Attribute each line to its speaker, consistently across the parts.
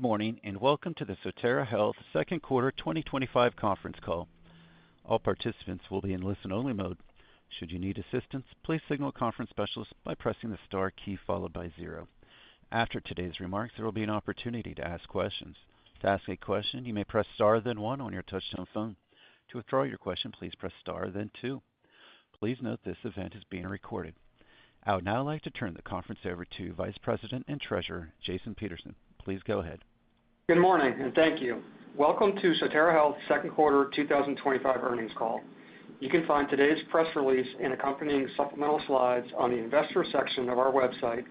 Speaker 1: morning, and welcome to the Sotera Health second quarter 2025 conference call. All participants will be in listen-only mode. Should you need assistance, please signal a conference specialist by pressing the star key followed by 0. After today's remarks, there will be an opportunity to ask questions. To ask a question, you may press star then 1 on your touchtone phone. To withdraw your question, please press star then 2. Please note this event is being recorded. I would now like to turn the conference over to Vice President and Treasurer, Jason Peterson. Please go ahead.
Speaker 2: Good morning, and thank you. Welcome to Sotera Health's second quarter 2025 earnings call. You can find today's press release and accompanying supplemental slides on the investor section of our website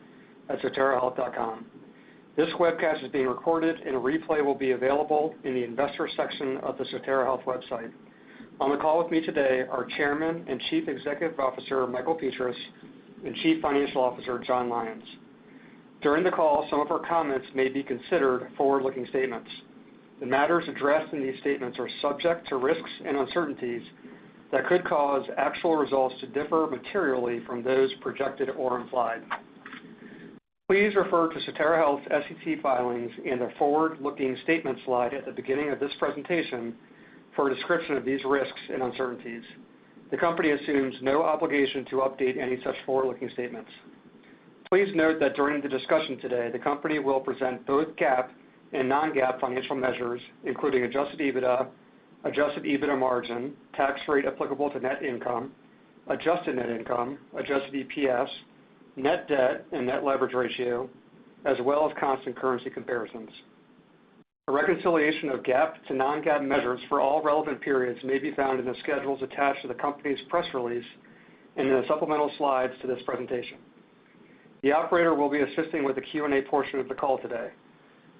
Speaker 2: at soterahealth.com. This webcast is being recorded, and a replay will be available in the investor section of the Sotera Health website. On the call with me today are Chairman and Chief Executive Officer Michael Petras and Chief Financial Officer John Lyons. During the call, some of our comments may be considered forward-looking statements. The matters addressed in these statements are subject to risks and uncertainties that could cause actual results to differ materially from those projected or implied. Please refer to Sotera Health's SHC filings and the forward-looking statement slide at the beginning of this presentation for a description of these risks and uncertainties. The company assumes no obligation to update any such forward-looking statements. Please note that during the discussion today, the company will present both GAAP and non-GAAP financial measures, including adjusted EBITDA margin, tax rate applicable to net income, adjusted net income, adjusted EPS, net debt and net leverage ratio, as well as constant currency comparisons. A reconciliation of GAAP to non-GAAP measures for all relevant periods may be found in the schedules attached to the company's press release and in the supplemental slides to this presentation. The operator will be assisting with the Q&A portion of the call today.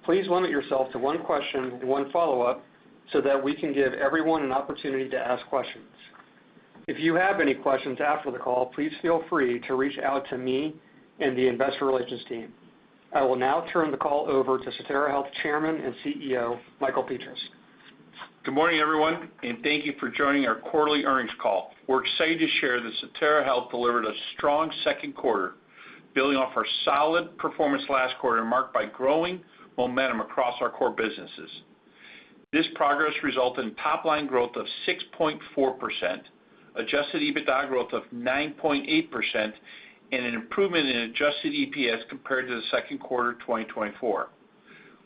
Speaker 2: Please limit yourself to one question and one follow-up so that we can give everyone an opportunity to ask questions. If you have any questions after the call, please feel free to reach out to me and the investor relations team. I will now turn the call over to Sotera Health Chairman and CEO, Michael Petras.
Speaker 3: Good morning, everyone, and thank you for joining our quarterly earnings call. We're excited to share that Sotera Health delivered a strong second quarter, building off our solid performance last quarter marked by growing momentum across our core businesses. This progress resulted in top-line growth of 6.4%, adjusted EBITDA growth of 9.8%, and an improvement in adjusted EPS compared to the second quarter 2024.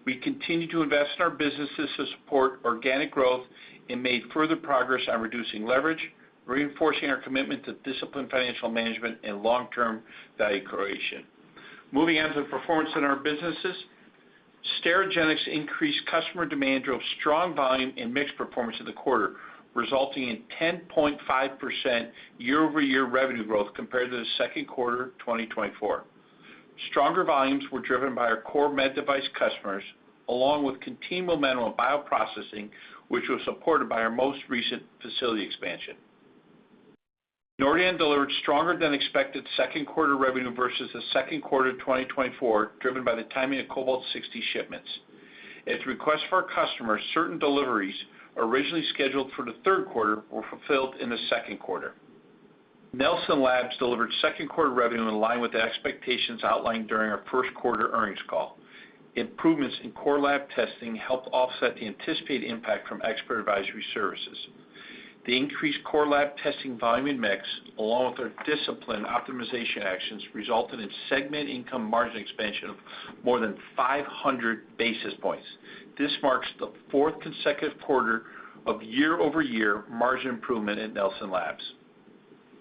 Speaker 3: We continue to invest in our businesses to support organic growth and made further progress on reducing leverage, reinforcing our commitment to disciplined financial management and long-term value creation. Moving on to the performance in our businesses, Sterigenics increased customer demand drove strong volume and mixed performance in the quarter, resulting in 10.5% year-over-year revenue growth compared to the second quarter 2024. Stronger volumes were driven by our core med device customers, along with continued momentum in bioprocessing, which was supported by our most recent facility expansion. Nordion delivered stronger than expected second quarter revenue versus the second quarter 2024, driven by the timing of Cobalt-60 shipments. At the request of our customers, certain deliveries originally scheduled for the third quarter were fulfilled in the second quarter. Nelson Labs delivered second quarter revenue in line with the expectations outlined during our first quarter earnings call. Improvements in core lab testing helped offset the anticipated impact from expert advisory services. The increased core lab testing volume and mix, along with our disciplined optimization actions, resulted in segment income margin expansion of more than 500 basis points. This marks the fourth consecutive quarter of year-over-year margin improvement at Nelson Labs.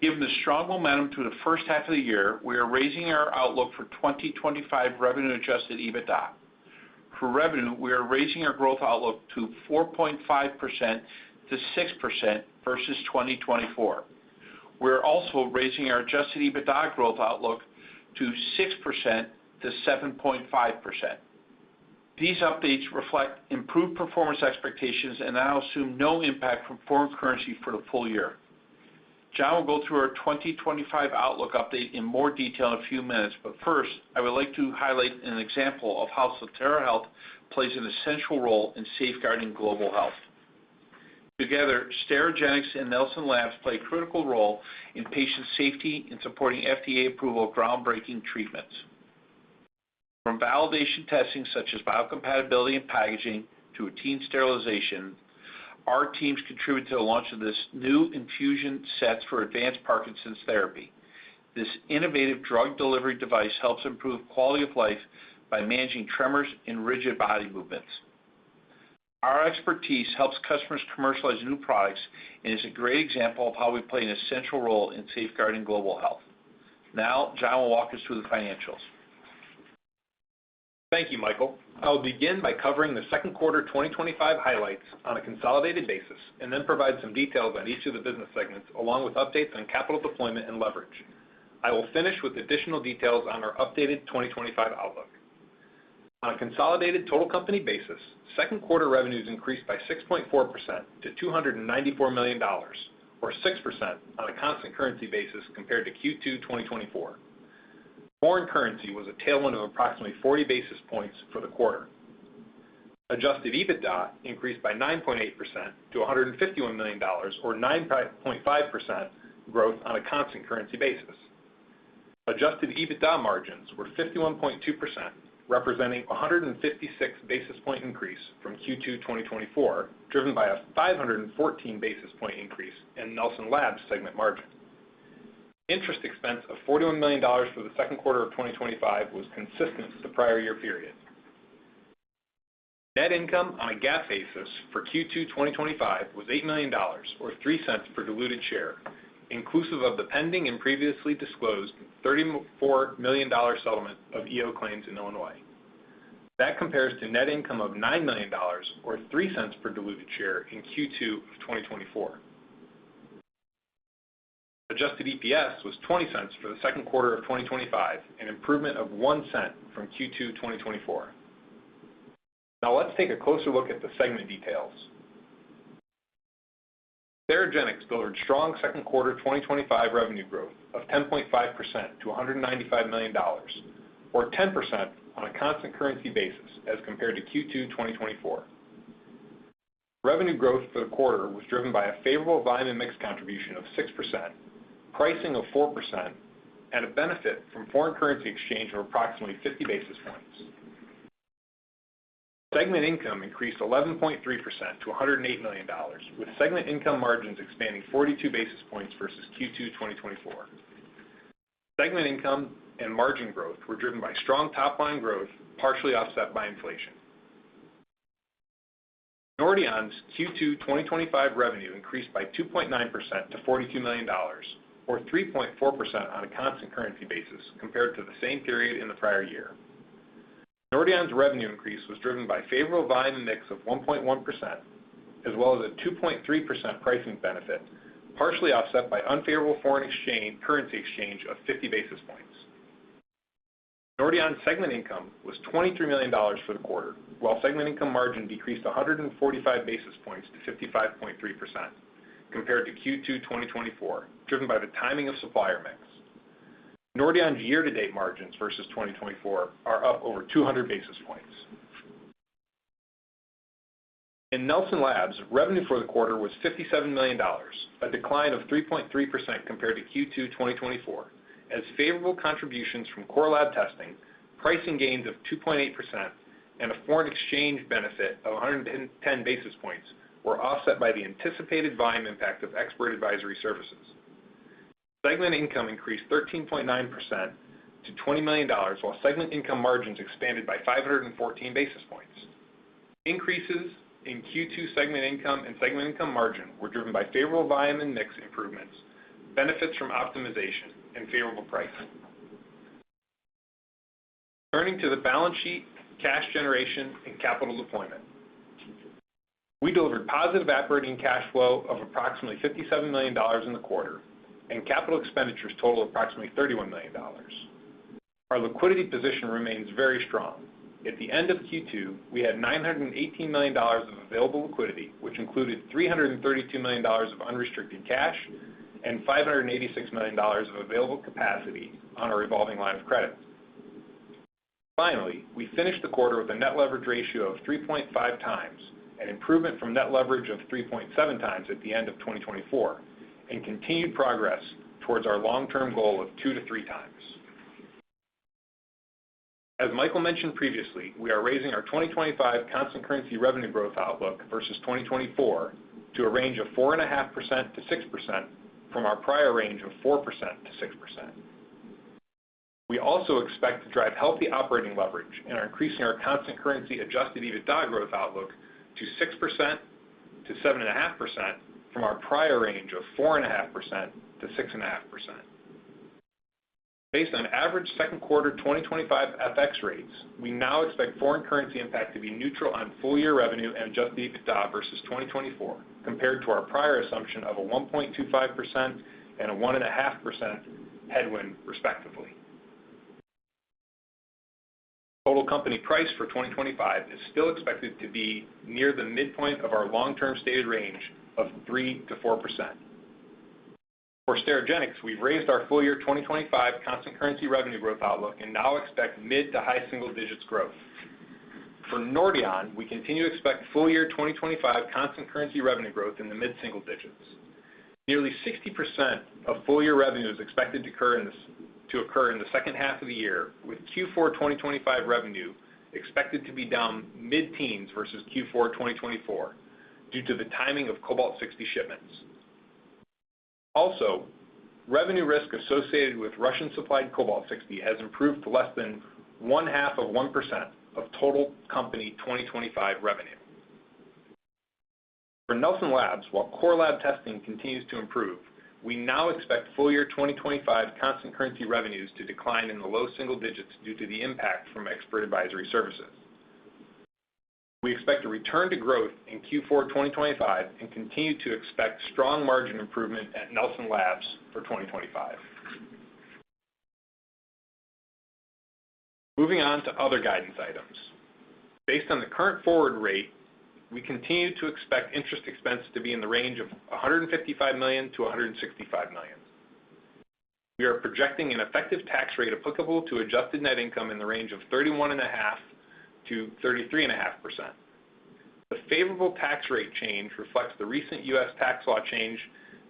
Speaker 3: Given the strong momentum through the first half of the year, we are raising our outlook for 2025 revenue adjusted EBITDA. For revenue, we are raising our growth outlook to 4.5% to 6% versus 2024. We're also raising our adjusted EBITDA growth outlook to 6% to 7.5%. These updates reflect improved performance expectations and now assume no impact from foreign currency for the full year. John will go through our 2025 outlook update in more detail in a few minutes, but first, I would like to highlight an example of how Sotera Health plays an essential role in safeguarding global health. Together, Sterigenics and Nelson Labs play a critical role in patient safety and supporting FDA approval of groundbreaking treatments. From validation testing such as biocompatibility and packaging to routine sterilization, our teams contributed to the launch of this new infusion sets for advanced Parkinson's therapy. This innovative drug delivery device helps improve quality of life by managing tremors and rigid body movements. Our expertise helps customers commercialize new products and is a great example of how we play an essential role in safeguarding global health. Now, John will walk us through the financials.
Speaker 4: Thank you, Michael. I will begin by covering the second quarter 2025 highlights on a consolidated basis and then provide some details on each of the business segments along with updates on capital deployment and leverage. I will finish with additional details on our updated 2025 outlook. On a consolidated total company basis, second quarter revenues increased by 6.4% to $294 million, or 6% on a constant currency basis compared to Q2 2024. Foreign currency was a tailwind of approximately 40 basis points for the quarter. Adjusted EBITDA increased by 9.8% to $151 million, or 9.5% growth on a constant currency basis. Adjusted EBITDA margins were 51.2%, representing a 156 basis point increase from Q2 2024, driven by a 514 basis point increase in Nelson Labs segment margin. Interest expense of $41 million for the second quarter of 2025 was consistent with the prior year period. Net income on a GAAP basis for Q2 2025 was $8 million, or 3 cents per diluted share, inclusive of the pending and previously disclosed $34 million settlement of EO claims in Illinois. That compares to net income of $9 million, or 3 cents per diluted share in Q2 of 2024. Adjusted EPS was 20 cents for the second quarter of 2025, an improvement of 1 cent from Q2 2024. Now let's take a closer look at the segment details. Sterigenics delivered strong second quarter 2025 revenue growth of 10.5% to $195 million, or 10% on a constant currency basis as compared to Q2 2024. Revenue growth for the quarter was driven by a favorable volume and mix contribution of 6%, pricing of 4%, and a benefit from foreign currency exchange of approximately 50 basis points. Segment income increased 11.3% to $108 million, with segment income margins expanding 42 basis points versus Q2 2024. Segment income and margin growth were driven by strong top-line growth, partially offset by inflation. Nordion's Q2 2025 revenue increased by 2.9% to $42 million, or 3.4% on a constant currency basis compared to the same period in the prior year. Nordion's revenue increase was driven by favorable volume mix of 1.1%, as well as a 2.3% pricing benefit, partially offset by unfavorable foreign currency exchange of 50 basis points. Nordion's segment income was $23 million for the quarter, while segment income margin decreased 145 basis points to 55.3% compared to Q2 2024, driven by the timing of supplier mix. Nordion's year-to-date margins versus 2024 are up over 200 basis points. In Nelson Labs, revenue for the quarter was $57 million, a decline of 3.3% compared to Q2 2024, as favorable contributions from core lab testing, pricing gains of 2.8%, and a foreign exchange benefit of 110 basis points were offset by the anticipated volume impact of expert advisory services. Segment income increased 13.9% to $20 million, while segment income margins expanded by 514 basis points. Increases in Q2 segment income and segment income margin were driven by favorable volume and mix improvements, benefits from optimization, and favorable pricing. Turning to the balance sheet, cash generation, and capital deployment. We delivered positive operating cash flow of approximately $57 million in the quarter, and capital expenditures total approximately $31 million. Our liquidity position remains very strong. At the end of Q2, we had $918 million of available liquidity, which included $332 million of unrestricted cash and $586 million of available capacity on our revolving line of credit. Finally, we finished the quarter with a net leverage ratio of 3.5 times, an improvement from net leverage of 3.7 times at the end of 2024, and continued progress towards our long-term goal of 2 to 3 times. As Michael mentioned previously, we are raising our 2025 constant currency revenue growth outlook versus 2024 to a range of 4.5% to 6% from our prior range of 4% to 6%. We also expect to drive healthy operating leverage and are increasing our constant currency adjusted EBITDA growth outlook to 6% to 7.5% from our prior range of 4.5% to 6.5%. Based on average second quarter 2025 FX rates, we now expect foreign currency impact to be neutral on full year revenue and adjusted EBITDA versus 2024, compared to our prior assumption of a 1.25% and a 1.5% headwind, respectively. Total company price for 2025 is still expected to be near the midpoint of our long-term stated range of 3 to 4%. For Sterigenics, we've raised our full year 2025 constant currency revenue growth outlook and now expect mid to high single digits growth. For Nordion, we continue to expect full year 2025 constant currency revenue growth in the mid-single digits. Nearly 60% of full year revenue is expected to occur in the second half of the year, with Q4 2025 revenue expected to be down mid-teens versus Q4 2024 due to the timing of Cobalt-60 shipments. Also, revenue risk associated with Russian-supplied Cobalt-60 has improved to less than 0.5% of total company 2025 revenue. For Nelson Labs, while core lab testing continues to improve, we now expect full year 2025 constant currency revenues to decline in the low single digits due to the impact from expert advisory services. We expect a return to growth in Q4 2025 and continue to expect strong margin improvement at Nelson Labs for 2025. Moving on to other guidance items. Based on the current forward rate, we continue to expect interest expense to be in the range of $155 million to $165 million. We are projecting an effective tax rate applicable to adjusted net income in the range of 31.5% to 33.5%. The favorable tax rate change reflects the recent U.S. tax law change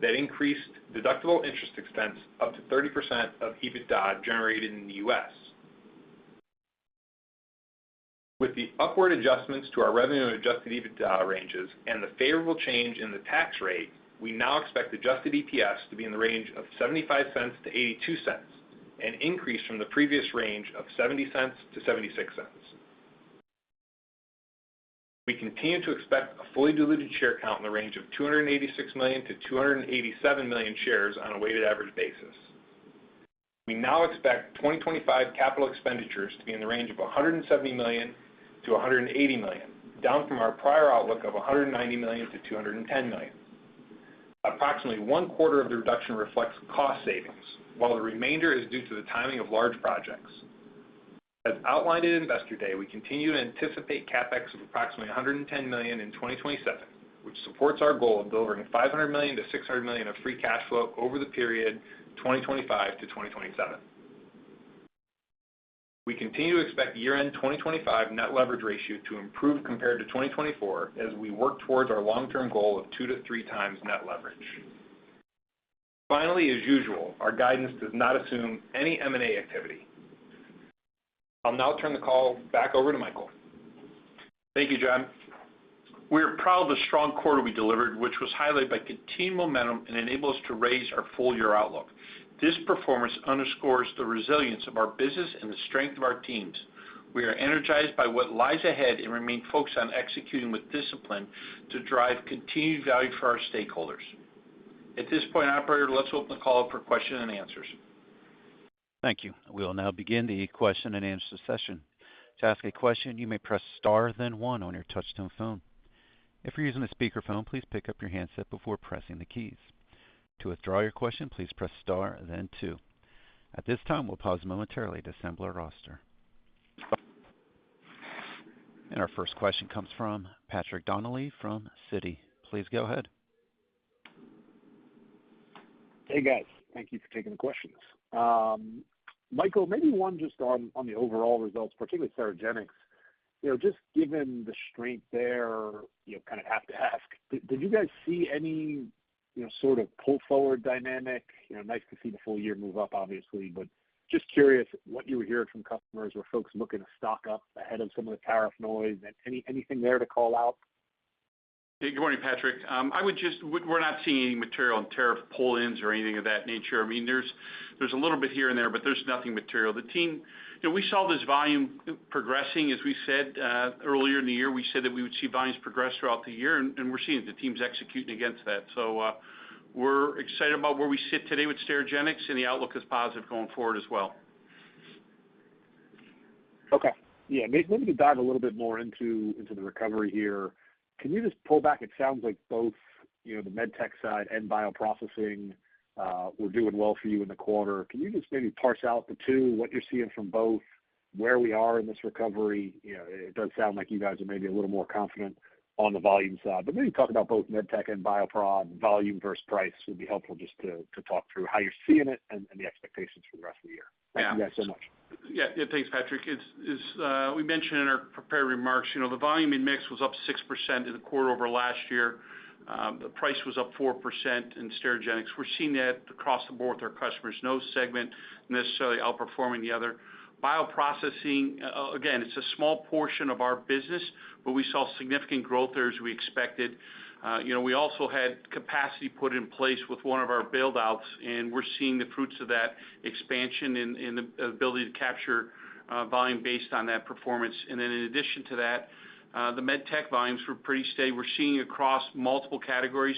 Speaker 4: that increased deductible interest expense up to 30% of EBITDA generated in the U.S. With the upward adjustments to our revenue and adjusted EBITDA ranges and the favorable change in the tax rate, we now expect adjusted EPS to be in the range of 75 cents to 82 cents, an increase from the previous range of 70 cents to 76 cents. We continue to expect a fully diluted share count in the range of 286 million to 287 million shares on a weighted average basis. We now expect 2025 capital expenditures to be in the range of $170 million to $180 million, down from our prior outlook of $190 million to $210 million. Approximately one quarter of the reduction reflects cost savings, while the remainder is due to the timing of large projects. As outlined at Investor Day, we continue to anticipate CapEx of approximately $110 million in 2027, which supports our goal of delivering $500 million to $600 million of free cash flow over the period 2025 to 2027. We continue to expect year-end 2025 net leverage ratio to improve compared to 2024 as we work towards our long-term goal of 2 to 3 times net leverage. Finally, as usual, our guidance does not assume any M&A activity. I'll now turn the call back over to Michael.
Speaker 3: Thank you, John. We are proud of the strong quarter we delivered, which was highlighted by continued momentum and enabled us to raise our full-year outlook. This performance underscores the resilience of our business and the strength of our teams. We are energized by what lies ahead and remain focused on executing with discipline to drive continued value for our stakeholders. At this point, operator, let's open the call up for questions and answers.
Speaker 1: Thank you. We will now begin the question and answer session. To ask a question, you may press star, then 1 on your touch-tone phone. If you're using a speakerphone, please pick up your handset before pressing the keys. To withdraw your question, please press star, then 2. At this time, we'll pause momentarily to assemble our roster. And our first question comes from Patrick Donnelly from Citi. Please go ahead.
Speaker 5: Hey, guys. Thank you for taking the questions. Michael, maybe one just on the overall results, particularly Sterigenics. Just given the strength there, kind of have to ask, did you guys see any, sort of pull forward dynamic? Nice to see the full year move up, obviously, but just curious what you were hearing from customers. Were folks looking to stock up ahead of some of the tariff noise? And anything there to call out?
Speaker 3: Hey, good morning, Patrick. We're not seeing any material and tariff pull-ins or anything of that nature. I mean, there's a little bit here and there, but there's nothing material. The team, we saw this volume progressing, as we said earlier in the year. We said that we would see volumes progress throughout the year, and we're seeing the team's executing against that. So we're excited about where we sit today with Sterigenics, and the outlook is positive going forward as well.
Speaker 5: Okay. Yeah, maybe to dive a little bit more into the recovery here. Can you just pull back? It sounds like both, the med tech side and bioprocessing were doing well for you in the quarter. Can you just maybe parse out the two, what you're seeing from both, where we are in this recovery? It does sound like you guys are maybe a little more confident on the volume side, but maybe talk about both med tech and bioprod, volume versus price would be helpful just to talk through how you're seeing it and the expectations for the rest of the year. Thank you guys so much.
Speaker 3: Yeah, thanks, Patrick. We mentioned in our prepared remarks, the volume in mix was up 6% in the quarter over last year. The price was up 4% in Sterigenics. We're seeing that across the board with our customers. No segment necessarily outperforming the other. Bioprocessing, again, it's a small portion of our business, but we saw significant growth there as we expected. We also had capacity put in place with one of our build-outs, and we're seeing the fruits of that expansion and the ability to capture volume based on that performance. And then in addition to that, the med tech volumes were pretty steady. We're seeing across multiple categories.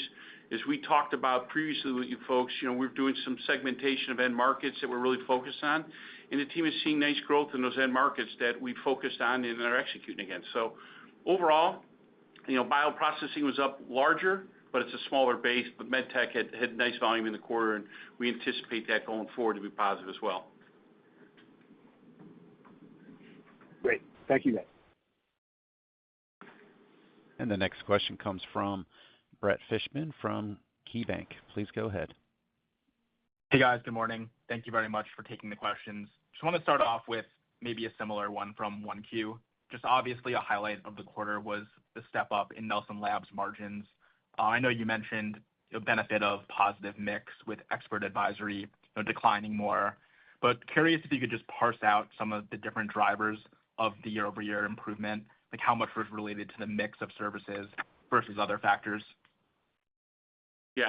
Speaker 3: As we talked about previously with you folks, we're doing some segmentation of end markets that we're really focused on, and the team is seeing nice growth in those end markets that we focused on and are executing against. So overall, bioprocessing was up larger, but it's a smaller base, but med tech had nice volume in the quarter, and we anticipate that going forward to be positive as well.
Speaker 5: Great. Thank you, guys.
Speaker 1: And the next question comes from Brett Fishman from KeyBanc. Please go ahead.
Speaker 6: Hey, guys. Good morning. Thank you very much for taking the questions. Just want to start off with maybe a similar one from 1Q. Just obviously a highlight of the quarter was the step up in Nelson Labs margins. I know you mentioned the benefit of positive mix with expert advisory declining more, but curious if you could just parse out some of the different drivers of the year-over-year improvement, like how much was related to the mix of services versus other factors.
Speaker 3: Yeah,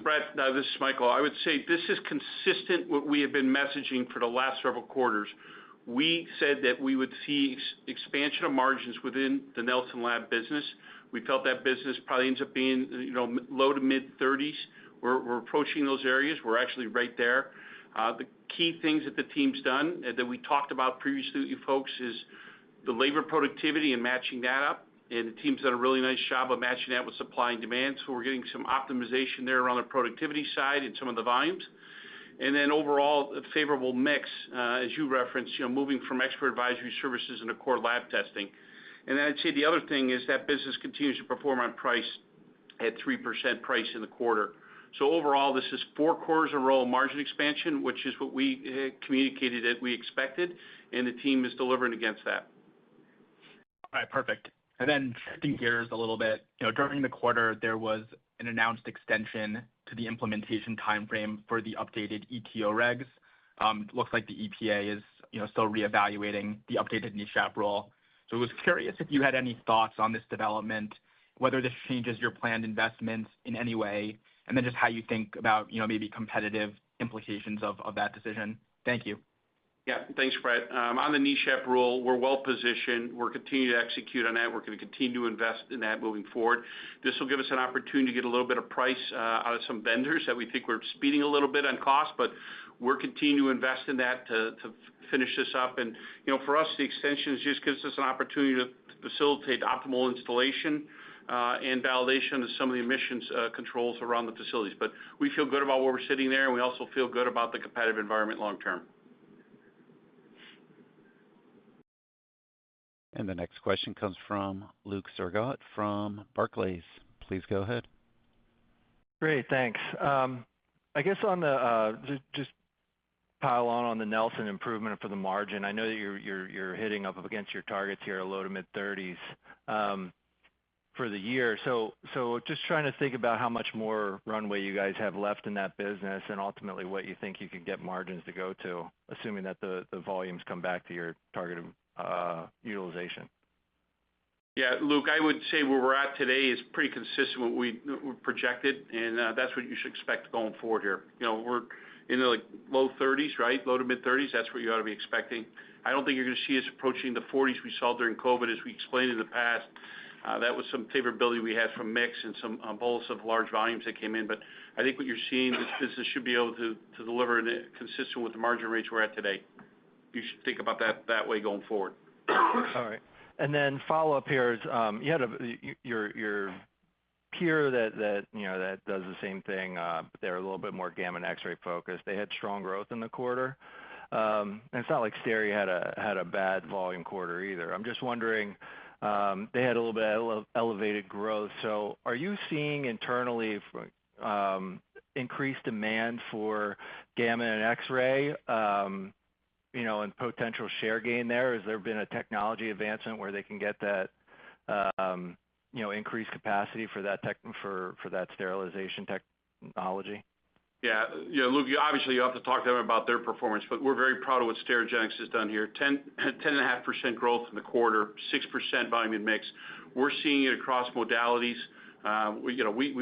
Speaker 3: Brett, this is Michael. I would say this is consistent with what we have been messaging for the last several quarters. We said that we would see expansion of margins within the Nelson Lab business. We felt that business probably ends up being, low to mid 30s. We're approaching those areas. We're actually right there. The key things that the team's done that we talked about previously with you folks is the labor productivity and matching that up. And the team's done a really nice job of matching that with supply and demand. So we're getting some optimization there around the productivity side and some of the volumes. And then overall, a favorable mix, as you referenced, moving from expert advisory services into core lab testing. And then I'd say the other thing is that business continues to perform on price at 3% price in the quarter. So overall, this is 4 quarters in a row of margin expansion, which is what we communicated that we expected, and the team is delivering against that.
Speaker 6: All right, perfect. And then shifting gears a little bit, during the quarter, there was an announced extension to the implementation timeframe for the updated ETO regs. Looks like the EPA is, still reevaluating the updated NESHAP rule. So I was curious if you had any thoughts on this development, whether this changes your planned investments in any way, and then just how you think about, maybe competitive implications of that decision. Thank you.
Speaker 3: Yeah, thanks, Brett. On the NESHAP rule, we're well positioned. We're continuing to execute on that. We're going to continue to invest in that moving forward. This will give us an opportunity to get a little bit of price out of some vendors that we think we're speeding a little bit on cost, but we're continuing to invest in that to finish this up. And, for us, the extension just gives us an opportunity to facilitate optimal installation and validation of some of the emissions controls around the facilities. But we feel good about where we're sitting there, and we also feel good about the competitive environment long term.
Speaker 1: And the next question comes from Luke Sergott from Barclays. Please go ahead.
Speaker 7: Great, thanks. I guess on the just pile on the Nelson improvement for the margin. I know that you're hitting up against your targets here, low to mid 30s. for the year. So just trying to think about how much more runway you guys have left in that business and ultimately what you think you could get margins to go to, assuming that the volumes come back to your targeted utilization.
Speaker 3: Yeah, Luke, I would say where we're at today is pretty consistent with what we projected, and that's what you should expect going forward here. We're in the low 30s, right? Low to mid 30s. That's what you ought to be expecting. I don't think you're going to see us approaching the 40s we saw during COVID, as we explained in the past. That was some favorability we had from mix and some bolus of large volumes that came in. But I think what you're seeing, this business should be able to deliver consistent with the margin rates we're at today. You should think about that way going forward.
Speaker 7: All right. And then follow up here is you had your peer that does the same thing, but they're a little bit more gamma and X-ray focused. They had strong growth in the quarter. And it's not like Stereo had a bad volume quarter either. I'm just wondering, they had a little bit of elevated growth. So are you seeing internally increased demand for gamma and X-ray, and potential share gain there? Has there been a technology advancement where they can get that, increased capacity for that for that sterilization technology?
Speaker 3: Yeah, Luke, obviously you have to talk to them about their performance, but we're very proud of what Sterigenics has done here. 10.5% growth in the quarter, 6% volume and mix. We're seeing it across modalities. We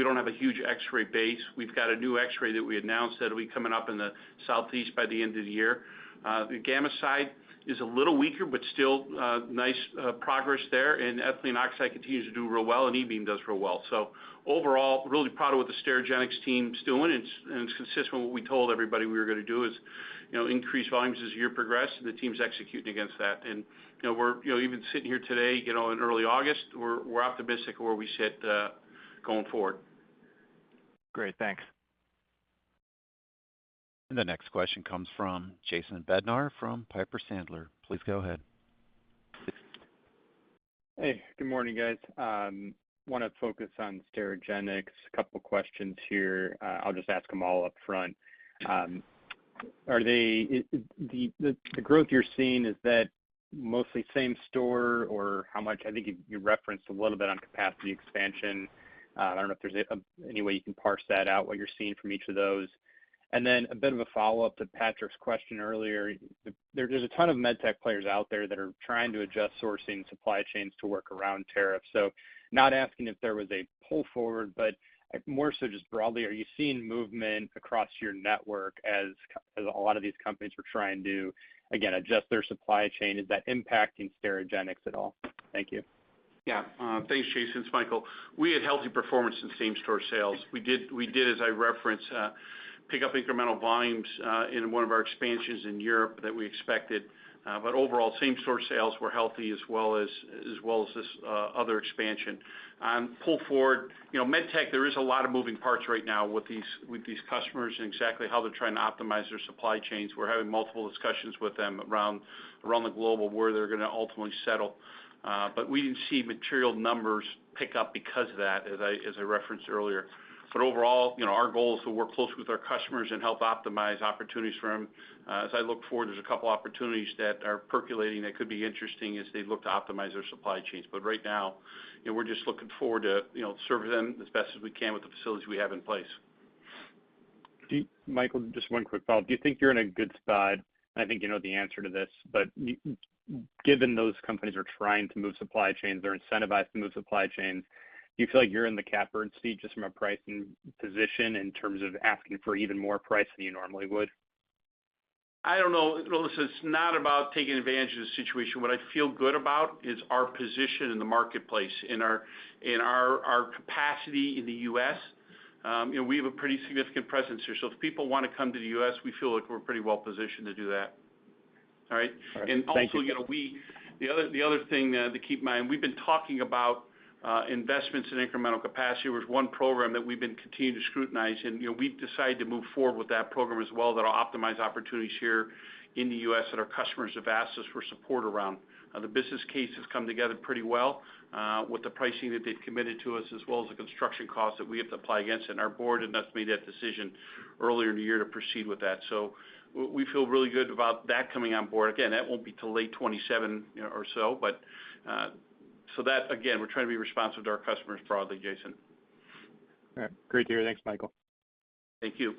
Speaker 3: don't have a huge X-ray base. We've got a new X-ray that we announced that will be coming up in the Southeast by the end of the year. The gamma side is a little weaker, but still nice progress there. And ethylene oxide continues to do real well, and E-beam does real well. So overall, really proud of what the Sterigenics team's doing, and it's consistent with what we told everybody we were going to do is, increase volumes as the year progressed, and the team's executing against that. And we're even sitting here today, in early August, we're optimistic of where we sit going forward.
Speaker 7: Great, thanks.
Speaker 1: And the next question comes from Jason Bednar from Piper Sandler. Please go ahead.
Speaker 8: Hey, good morning, guys. Want to focus on Sterigenics. A couple questions here. I'll just ask them all up front. Are they the growth you're seeing, is that mostly same store, or how much? I think you referenced a little bit on capacity expansion. I don't know if there's any way you can parse that out, what you're seeing from each of those. And then a bit of a follow-up to Patrick's question earlier. There's a ton of med tech players out there that are trying to adjust sourcing supply chains to work around tariffs. So not asking if there was a pull forward, but more so just broadly, are you seeing movement across your network as a lot of these companies are trying to, again, adjust their supply chain? Is that impacting Sterigenics at all? Thank you.
Speaker 3: Yeah, thanks, Jason. It's Michael. We had healthy performance in same-store sales. We did, as I referenced, pick up incremental volumes in one of our expansions in Europe that we expected. But overall, same-store sales were healthy as well as this other expansion. On pull forward, med tech, there is a lot of moving parts right now with these customers and exactly how they're trying to optimize their supply chains. We're having multiple discussions with them around the globe of where they're going to ultimately settle. But we didn't see material numbers pick up because of that, as I referenced earlier. But overall, our goal is to work closely with our customers and help optimize opportunities for them. As I look forward, there's a couple opportunities that are percolating that could be interesting as they look to optimize their supply chains. But right now, we're just looking forward to serving them as best as we can with the facilities we have in place.
Speaker 8: Michael, just one quick follow-up. Do you think you're in a good spot? I think you know the answer to this, but given those companies are trying to move supply chains, they're incentivized to move supply chains, do you feel like you're in the catbird seat just from a pricing position in terms of asking for even more price than you normally would?
Speaker 3: I don't know. Listen, it's not about taking advantage of the situation. What I feel good about is our position in the marketplace, in our capacity in the U.S. We have a pretty significant presence here. So if people want to come to the U.S., we feel like we're pretty well positioned to do that. All right. And also, the other thing to keep in mind, we've been talking about investments in incremental capacity. There was one program that we've been continuing to scrutinize, and we've decided to move forward with that program as well that'll optimize opportunities here in the U.S. that our customers have asked us for support around. The business case has come together pretty well with the pricing that they've committed to us, as well as the construction costs that we have to apply against it. And our board had made that decision earlier in the year to proceed with that. So we feel really good about that coming on board. Again, that won't be till late 27 or so, but So that, again, we're trying to be responsive to our customers broadly, Jason.
Speaker 8: All right. Great to hear. Thanks, Michael.
Speaker 3: Thank you.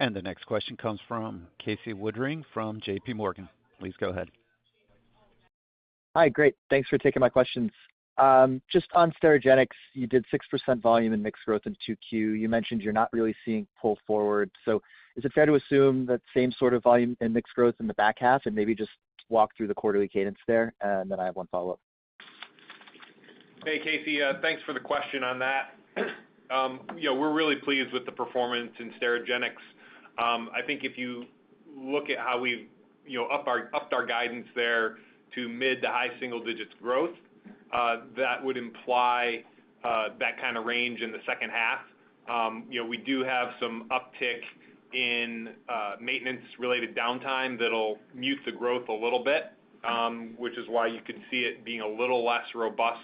Speaker 1: And the next question comes from Casey Woodring from J.P. Morgan. Please go ahead.
Speaker 9: Hi, great. Thanks for taking my questions. Just on Sterigenics, you did 6% volume and mixed growth in 2Q. You mentioned you're not really seeing pull forward. So is it fair to assume that same sort of volume and mixed growth in the back half, and maybe just walk through the quarterly cadence there? And then I have one follow-up.
Speaker 4: Hey, Casey, thanks for the question on that. We're really pleased with the performance in Sterigenics. I think if you look at how we've upped our guidance there to mid to high single digits growth, that would imply that kind of range in the second half. We do have some uptick in maintenance-related downtime that'll mute the growth a little bit, which is why you could see it being a little less robust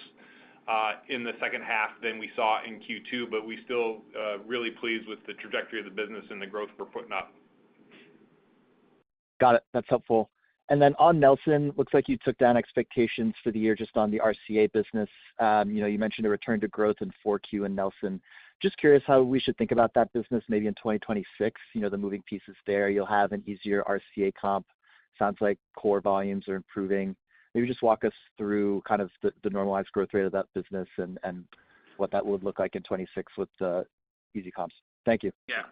Speaker 4: in the second half than we saw in Q2, but we still really pleased with the trajectory of the business and the growth we're putting up.
Speaker 9: Got it. That's helpful. And then on Nelson, looks like you took down expectations for the year just on the RCA business. You mentioned a return to growth in 4Q in Nelson. Just curious how we should think about that business maybe in 2026, the moving pieces there. You'll have an easier RCA comp. Sounds like core volumes are improving. Maybe just walk us through kind of the normalized growth rate of that business and what that would look like in 26 with the easy comps. Thank you.
Speaker 3: Yeah.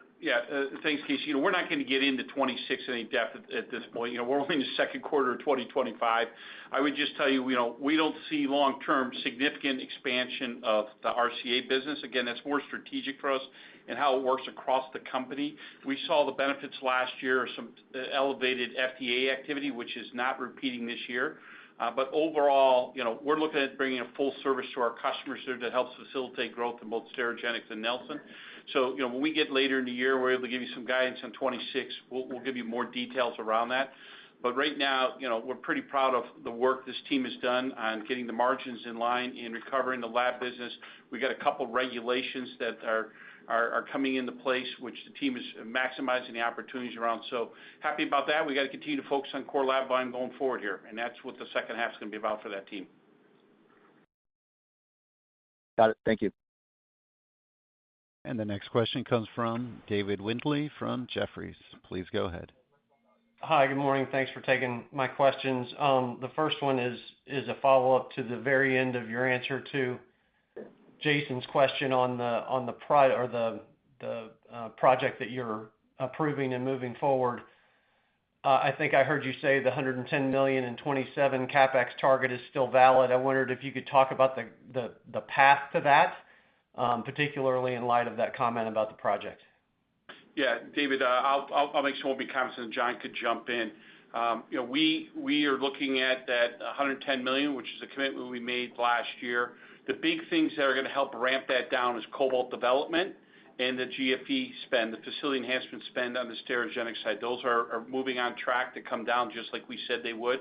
Speaker 3: Thanks, Casey. We're not going to get into 26 in any depth at this point. We're only in the second quarter of 2025. I would just tell you, we don't see long-term significant expansion of the RCA business. Again, that's more strategic for us and how it works across the company. We saw the benefits last year of some elevated FDA activity, which is not repeating this year. But overall, we're looking at bringing a full service to our customers there that helps facilitate growth in both Sterigenics and Nelson. So, when we get later in the year, we're able to give you some guidance on 26. We'll give you more details around that. But right now, we're pretty proud of the work this team has done on getting the margins in line and recovering the lab business. We got a couple regulations that are coming into place, which the team is maximizing the opportunities around. So happy about that. We got to continue to focus on core lab volume going forward here, and that's what the second half is going to be about for that team.
Speaker 9: Got it. Thank you.
Speaker 1: And the next question comes from David Windley from Jefferies. Please go ahead.
Speaker 10: Hi, good morning. Thanks for taking my questions. The first one is a follow-up to the very end of your answer to Jason's question on the project that you're approving and moving forward. I think I heard you say the $110 million in 27 CapEx target is still valid. I wondered if you could talk about the path to that, particularly in light of that comment about the project.
Speaker 3: Yeah, David, I'll make some opening comments and John could jump in. We are looking at that $110 million, which is a commitment we made last year. The big things that are going to help ramp that down is cobalt development and the GFE spend, the facility enhancement spend on the Sterigenics side. Those are moving on track to come down just like we said they would.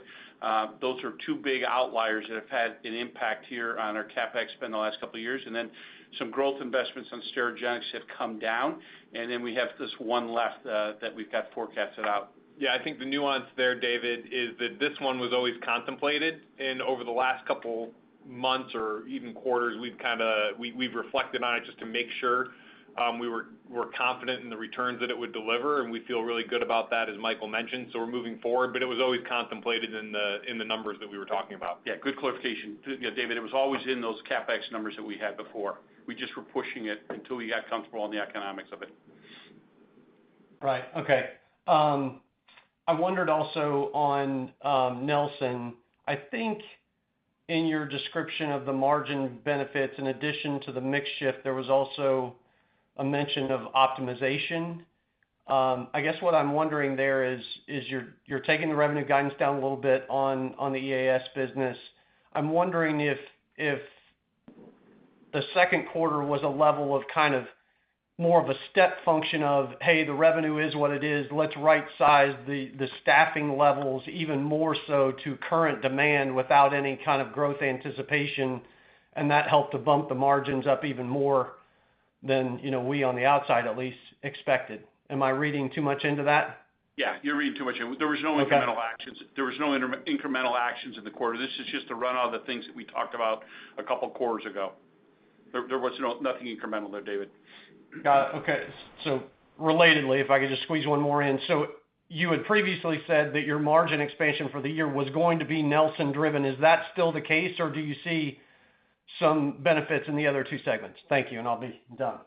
Speaker 3: Those are two big outliers that have had an impact here on our CapEx spend the last couple of years. And then some growth investments on Sterigenics have come down. And then we have this one left that we've got forecasted out.
Speaker 4: Yeah, I think the nuance there, David, is that this one was always contemplated, and over the last couple months or even quarters, we've reflected on it just to make sure we're confident in the returns that it would deliver, and we feel really good about that, as Michael mentioned. So we're moving forward, but it was always contemplated in the numbers that we were talking about.
Speaker 3: Yeah, good clarification, David. It was always in those CapEx numbers that we had before. We just were pushing it until we got comfortable on the economics of it.
Speaker 10: Right. Okay. I wondered also on Nelson. I think in your description of the margin benefits, in addition to the mix shift, there was also a mention of optimization. I guess what I'm wondering there is you're taking the revenue guidance down a little bit on the EAS business. I'm wondering if the second quarter was a level of kind of more of a step function of, hey, the revenue is what it is. Let's right size the staffing levels even more so to current demand without any kind of growth anticipation. And that helped to bump the margins up even more than, we on the outside at least expected. Am I reading too much into that?
Speaker 3: Yeah, you're reading too much. There was no incremental actions. There was no incremental actions in the quarter. This is just a run of the things that we talked about a couple quarters ago. There was nothing incremental there, David.
Speaker 10: Got it. Okay. So relatedly, if I could just squeeze one more in. So you had previously said that your margin expansion for the year was going to be Nelson driven. Is that still the case, or do you see some benefits in the other two segments? Thank you, and I'll be done.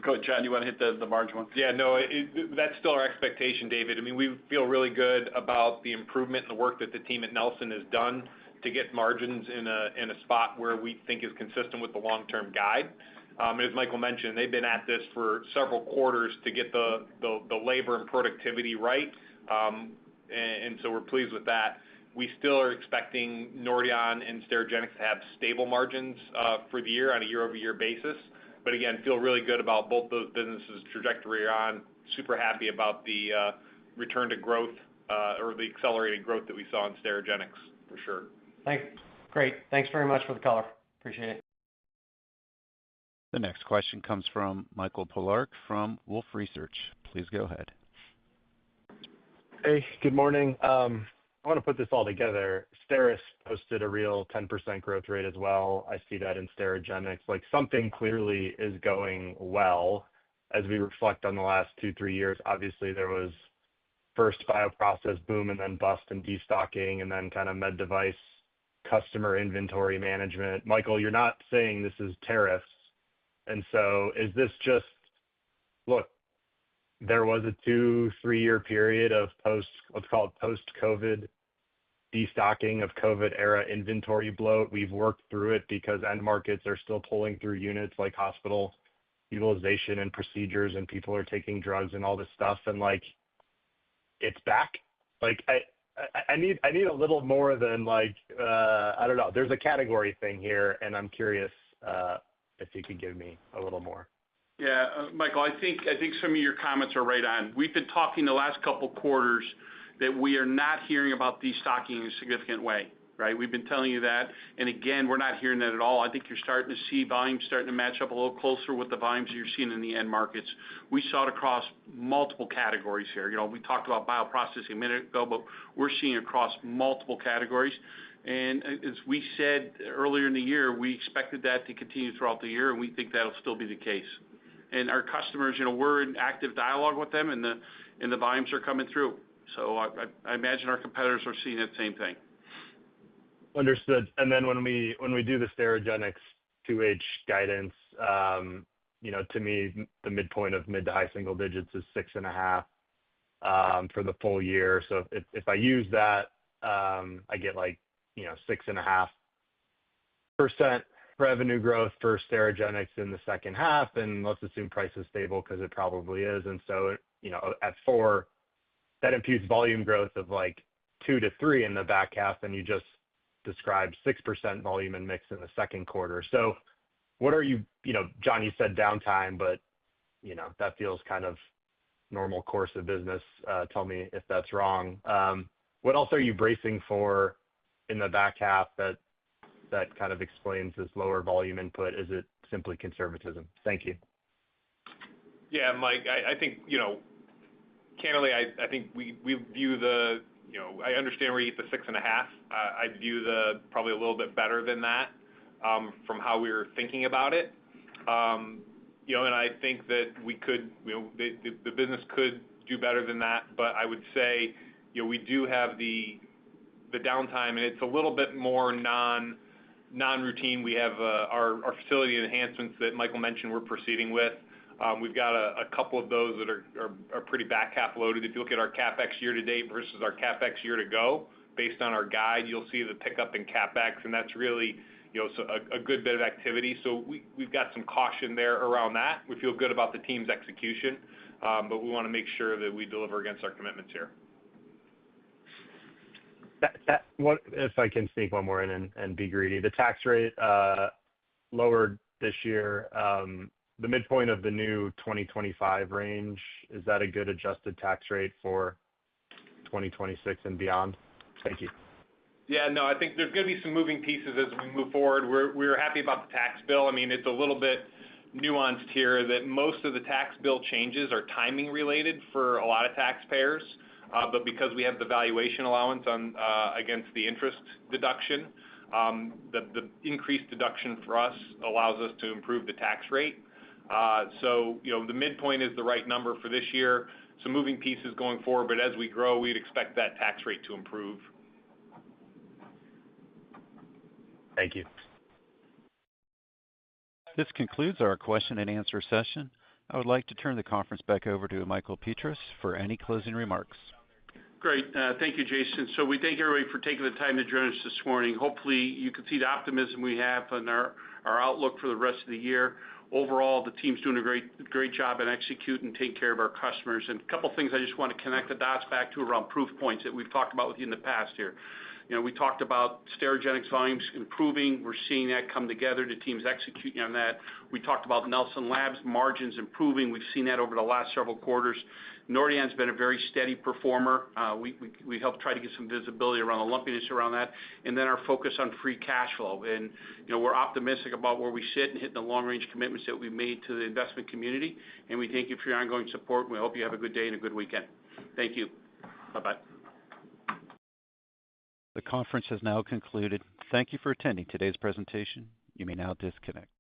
Speaker 3: Go ahead, John. You want to hit the margin one?
Speaker 4: Yeah, no, that's still our expectation, David. I mean, we feel really good about the improvement and the work that the team at Nelson has done to get margins in a spot where we think is consistent with the long-term guide. As Michael mentioned, they've been at this for several quarters to get the labor and productivity right, and so we're pleased with that. We still are expecting Nordion and Sterigenics to have stable margins for the year on a year-over-year basis. But again, feel really good about both those businesses' trajectory on. Super happy about the return to growth or the accelerated growth that we saw in Sterigenics, for sure.
Speaker 10: Great. Thanks very much for the color. Appreciate it.
Speaker 1: The next question comes from Michael Polark from Wolfe Research. Please go ahead.
Speaker 11: Hey, good morning. I want to put this all together. Steris posted a real 10% growth rate as well. I see that in Sterigenics. Like something clearly is going well as we reflect on the last 2-3 years. Obviously, there was first bioprocess boom and then bust and destocking and then kind of med device customer inventory management. Michael, you're not saying this is tariffs. And so is this just, look, there was a 2-3 year period of let's call it post-COVID destocking of COVID era inventory bloat. We've worked through it because end markets are still pulling through units like hospital utilization and procedures and people are taking drugs and all this stuff. And like, it's back. Like I need a little more than like, I don't know. There's a category thing here and I'm curious if you could give me a little more.
Speaker 3: Yeah, Michael, I think some of your comments are right on. We've been talking the last couple quarters that we are not hearing about destocking in a significant way, right? We've been telling you that, and again, we're not hearing that at all. I think you're starting to see volumes starting to match up a little closer with the volumes you're seeing in the end markets. We saw it across multiple categories here. You know, we talked about bioprocessing a minute ago, but we're seeing across multiple categories. And as we said earlier in the year, we expected that to continue throughout the year, and we think that'll still be the case. And our customers, you know, we're in active dialogue with them, and the volumes are coming through. So I imagine our competitors are seeing that same thing.
Speaker 11: Understood. And then when we do the Sterigenics 2H guidance, you know, to me, the midpoint of mid to high single digits is 6.5 for the full year. So if I use that, I get like, you know, 6.5% revenue growth for Sterigenics in the second half, and let's assume price is stable because it probably is. And so, you know, at 4, that imputes volume growth of like 2-3 in the back half, and you just described 6% volume and mix in the second quarter. So what are you know, John, you said downtime, but, you know, that feels kind of normal course of business. Tell me if that's wrong. What else are you bracing for in the back half that kind of explains this lower volume input? Is it simply conservatism? Thank you.
Speaker 4: Yeah, Mike, I think, you know, candidly, I think we view the, you know, I understand where you get the 6.5. I view probably a little bit better than that from how we were thinking about it. You know, and I think that we could, you know, the business could do better than that. But I would say, you know, we do have the downtime, and it's a little bit more non-routine. We have our facility enhancements that Michael mentioned we're proceeding with. We've got a couple of those that are pretty back half loaded. If you look at our CapEx year to date versus our CapEx year to go, based on our guide, you'll see the pickup in CapEx, and that's really, you know, so a good bit of activity. So we've got some caution there around that. We feel good about the team's execution, but we want to make sure that we deliver against our commitments here.
Speaker 11: What if I can sneak one more in and be greedy? The tax rate lowered this year. The midpoint of the new 2025 range, is that a good adjusted tax rate for 2026 and beyond? Thank you.
Speaker 4: Yeah, no, I think there's going to be some moving pieces as we move forward. We're happy about the tax bill. I mean, it's a little bit nuanced here that most of the tax bill changes are timing related for a lot of taxpayers, but because we have the valuation allowance on against the interest deduction, the increased deduction for us allows us to improve the tax rate. So, the midpoint is the right number for this year. Some moving pieces going forward, but as we grow, we'd expect that tax rate to improve.
Speaker 11: Thank you.
Speaker 1: This concludes our question and answer session. I would like to turn the conference back over to Michael Petras for any closing remarks.
Speaker 3: Great. Thank you, Jason. So we thank everybody for taking the time to join us this morning. Hopefully you can see the optimism we have on our outlook for the rest of the year. Overall, the team's doing a great job in executing and taking care of our customers. And a couple things I just want to connect the dots back to around proof points that we've talked about with you in the past here. We talked about Sterigenics volumes improving. We're seeing that come together. The team's executing on that. We talked about Nelson Labs margins improving. We've seen that over the last several quarters. Nordion's been a very steady performer. We helped try to get some visibility around the lumpiness around that, and then our focus on free cash flow. And we're optimistic about where we sit and hitting the long-range commitments that we've made to the investment community. And we thank you for your ongoing support. And we hope you have a good day and a good weekend. Thank you. Bye-bye.
Speaker 1: The conference has now concluded. Thank you for attending today's presentation. You may now disconnect.